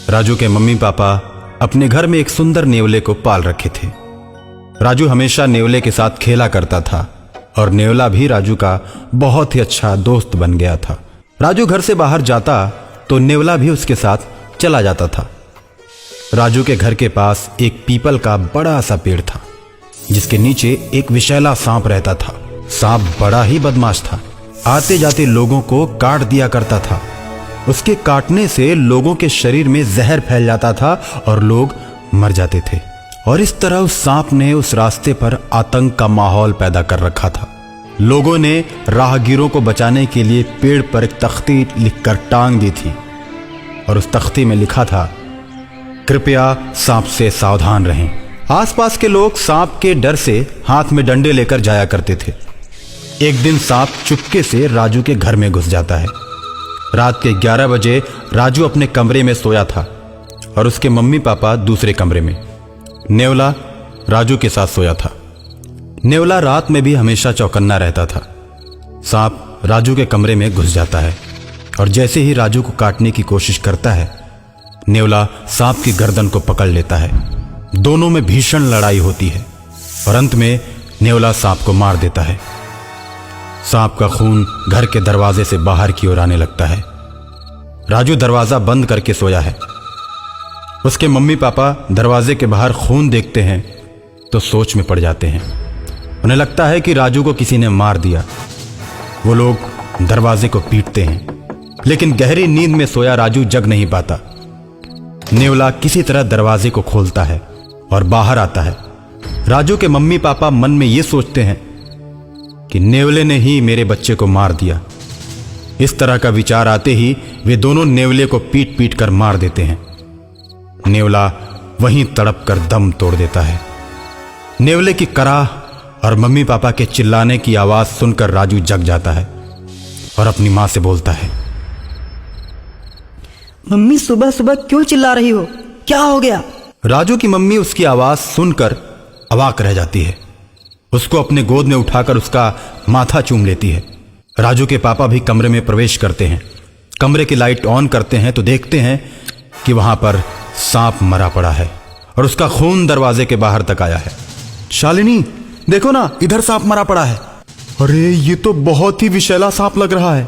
राजू के mummy papa अपने घर में एक सुंदर नेवले को पाल रखे थे। राजू हमेशा नेवले के साथ खेला करता था और नेवला भी राजू का बहुत ही अच्छा दोस्त बन गया था। राजू घर से बाहर जाता तो नेवला भी उसके साथ चला जाता था। राजू के घर के पास एक पीपल का बड़ा सा पेड़ था जिसके नीचे एक विषैला सांप रहता था। सांप बड़ा ही बदमाश था, आते जाते लोगों को काट दिया करता था। उसके काटने से लोगों के शरीर में जहर फैल जाता था और लोग मर जाते थे। और इस तरह उस सांप ने उस रास्ते पर आतंक का माहौल पैदा कर रखा था। लोगों ने राहगीरों को बचाने के लिए पेड़ पर एक तख्ती लिखकर टांग दी थी और उस तख्ती में लिखा था, कृपया सांप से सावधान रहें। आसपास के लोग सांप के डर से हाथ में डंडे लेकर जाया करते थे। एक दिन सांप चुपके से राजू के घर में घुस जाता है। रात के 11 बजे राजू अपने कमरे में सोया था और उसके मम्मी पापा दूसरे कमरे में। नेवला राजू के साथ सोया था। नेवला रात में भी हमेशा चौकन्ना रहता था। सांप राजू के कमरे में घुस जाता है और जैसे ही राजू को काटने की कोशिश करता है, नेवला सांप की गर्दन को पकड़ लेता है। दोनों में भीषण लड़ाई होती है और अंत में नेवला सांप को मार देता है। सांप का खून घर के दरवाजे से बाहर की ओर आने लगता है। राजू दरवाजा बंद करके सोया है। उसके मम्मी पापा दरवाजे के बाहर खून देखते हैं तो सोच में पड़ जाते हैं। उन्हें लगता है कि राजू को किसी ने मार दिया। वो लोग दरवाजे को पीटते हैं, लेकिन गहरी नींद में सोया राजू जग नहीं पाता। नेवला किसी तरह दरवाजे को खोलता है और बाहर आता है। राजू के मम्मी पापा मन में ये सोचते हैं कि नेवले ने ही मेरे बच्चे को मार दिया। इस तरह का विचार आते ही वे दोनों नेवले को पीट पीट कर मार देते हैं। नेवला वहीं तड़प कर दम तोड़ देता है। नेवले की कराह और मम्मी पापा के चिल्लाने की आवाज सुनकर राजू जग जाता है और अपनी मां से बोलता है, मम्मी सुबह सुबह क्यों चिल्ला रही हो? क्या हो गया? राजू की मम्मी उसकी आवाज सुनकर अवाक रह जाती है। उसको अपने गोद में उठाकर उसका माथा चूम लेती है। राजू के पापा भी कमरे में प्रवेश करते हैं। कमरे की लाइट ऑन करते हैं तो देखते हैं कि वहां पर सांप मरा पड़ा है और उसका खून दरवाजे के बाहर तक आया है। शालिनी, देखो ना, इधर सांप मरा पड़ा है। अरे ये तो बहुत ही विषैला सांप लग रहा है।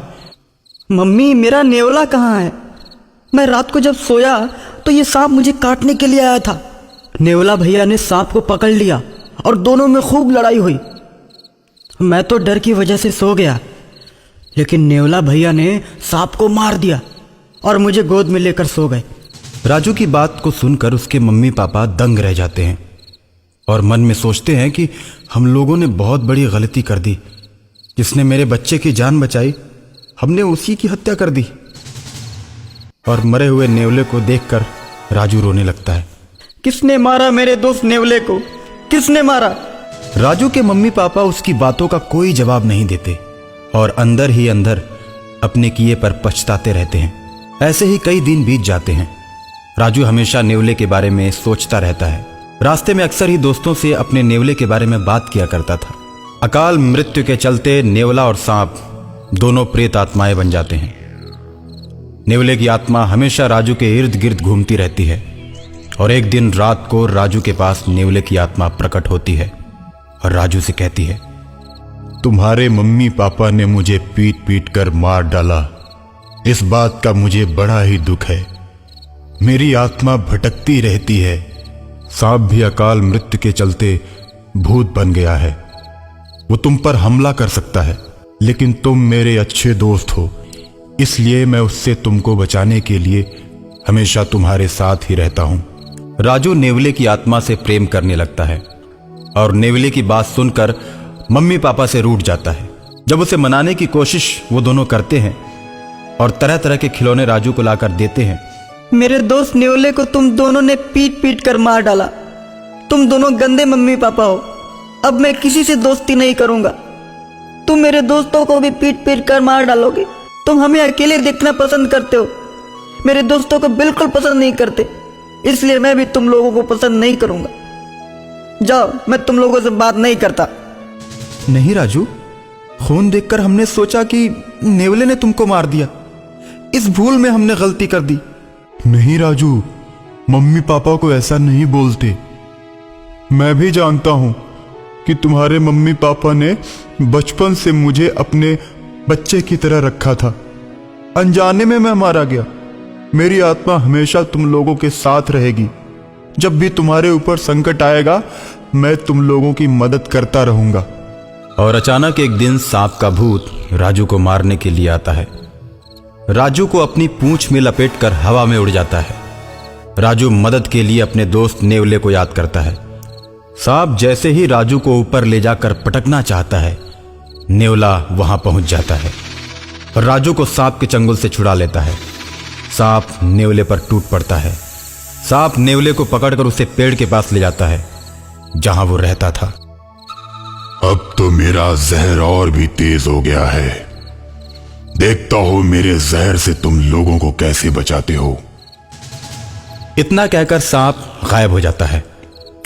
मम्मी, मेरा नेवला कहाँ है? मैं रात को जब सोया तो ये सांप मुझे काटने के लिए आया था। नेवला भैया ने सांप को पकड़ लिया और दोनों में खूब लड़ाई हुई। मैं तो डर की वजह से सो गया, लेकिन नेवला भैया ने सांप को मार दिया और मुझे गोद में लेकर सो गए। राजू की बात को सुनकर उसके मम्मी पापा दंग रह जाते हैं और मन में सोचते हैं कि हम लोगों ने बहुत बड़ी गलती कर दी। जिसने मेरे बच्चे की जान बचाई, हमने उसी की हत्या कर दी। और मरे हुए नेवले को देखकर राजू रोने लगता है। किसने मारा मेरे दोस्त नेवले को? किसने मारा? राजू के मम्मी पापा उसकी बातों का कोई जवाब नहीं देते और अंदर ही अंदर अपने किए पर पछताते रहते हैं। ऐसे ही कई दिन बीत जाते हैं। राजू हमेशा नेवले के बारे में सोचता रहता है। रास्ते में अक्सर ही दोस्तों से अपने नेवले के बारे में बात किया करता था। अकाल मृत्यु के चलते नेवला और सांप दोनों प्रेत आत्माएं बन जाते हैं। नेवले की आत्मा हमेशा राजू के इर्द गिर्द घूमती रहती है और एक दिन रात को राजू के पास नेवले की आत्मा प्रकट होती है और राजू से कहती है, तुम्हारे मम्मी पापा ने मुझे पीट पीट कर मार डाला। इस बात का मुझे बड़ा ही दुख है। मेरी आत्मा भटकती रहती है। सांप भी अकाल मृत्यु के चलते भूत बन गया है। वो तुम पर हमला कर सकता है, लेकिन तुम मेरे अच्छे दोस्त हो, इसलिए मैं उससे तुमको बचाने के लिए हमेशा तुम्हारे साथ ही रहता हूं। राजू नेवले की आत्मा से प्रेम करने लगता है और नेवले की बात सुनकर मम्मी पापा से रूठ जाता है। जब उसे मनाने की कोशिश वो दोनों करते हैं और तरह तरह के खिलौने राजू को लाकर देते हैं। मेरे दोस्त नेवले को तुम दोनों ने पीट पीट कर मार डाला। तुम दोनों गंदे मम्मी पापा हो। अब मैं किसी से दोस्ती नहीं करूंगा। तुम मेरे दोस्तों को भी पीट पीट कर मार डालोगे। तुम हमें अकेले देखना पसंद करते हो, मेरे दोस्तों को बिल्कुल पसंद नहीं करते, इसलिए मैं भी तुम लोगों को पसंद नहीं करूंगा। जाओ, मैं तुम लोगों से बात नहीं करता। नहीं राजू, खून देखकर हमने सोचा कि नेवले ने तुमको मार दिया। इस भूल में हमने गलती कर दी, नहीं राजू, मम्मी पापा को ऐसा नहीं बोलते। मैं भी जानता हूं कि तुम्हारे मम्मी पापा ने बचपन से मुझे अपने बच्चे की तरह रखा था। अनजाने में मैं मारा गया। मेरी आत्मा हमेशा तुम लोगों के साथ रहेगी। जब भी तुम्हारे ऊपर संकट आएगा, मैं तुम लोगों की मदद करता रहूंगा। और अचानक एक दिन सांप का भूत राजू को मारने के लिए आता है। राजू को अपनी पूंछ में लपेटकर हवा में उड़ जाता है। राजू मदद के लिए अपने दोस्त नेवले को याद करता है। सांप जैसे ही राजू को ऊपर ले जाकर पटकना चाहता है, नेवला वहां पहुंच जाता है और राजू को सांप के चंगुल से छुड़ा लेता है। सांप नेवले पर टूट पड़ता है। सांप नेवले को पकड़कर उसे पेड़ के पास ले जाता है जहां वो रहता था। अब तो मेरा जहर और भी तेज हो गया है। देखता हो मेरे जहर से तुम लोगों को कैसे बचाते हो। इतना कहकर सांप गायब हो जाता है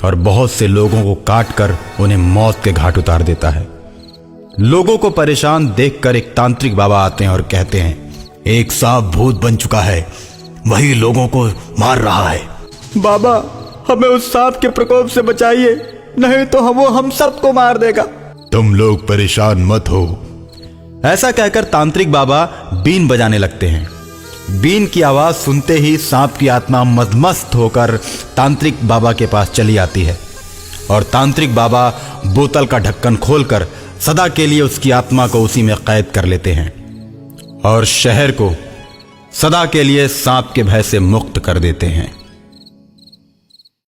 और बहुत से लोगों को काटकर उन्हें मौत के घाट उतार देता है। लोगों को परेशान देखकर एक तांत्रिक बाबा आते हैं और कहते हैं, एक सांप भूत बन चुका है, वही लोगों को मार रहा है। बाबा, हमें उस सांप के प्रकोप से बचाइए, नहीं तो वो हम सबको मार देगा। तुम लोग परेशान मत हो। ऐसा कहकर तांत्रिक बाबा बीन बजाने लगते हैं। बीन की आवाज सुनते ही सांप की आत्मा मदमस्त होकर तांत्रिक बाबा के पास चली आती है और तांत्रिक बाबा बोतल का ढक्कन खोलकर सदा के लिए उसकी आत्मा को उसी में कैद कर लेते हैं और शहर को सदा के लिए सांप के भय से मुक्त कर देते हैं।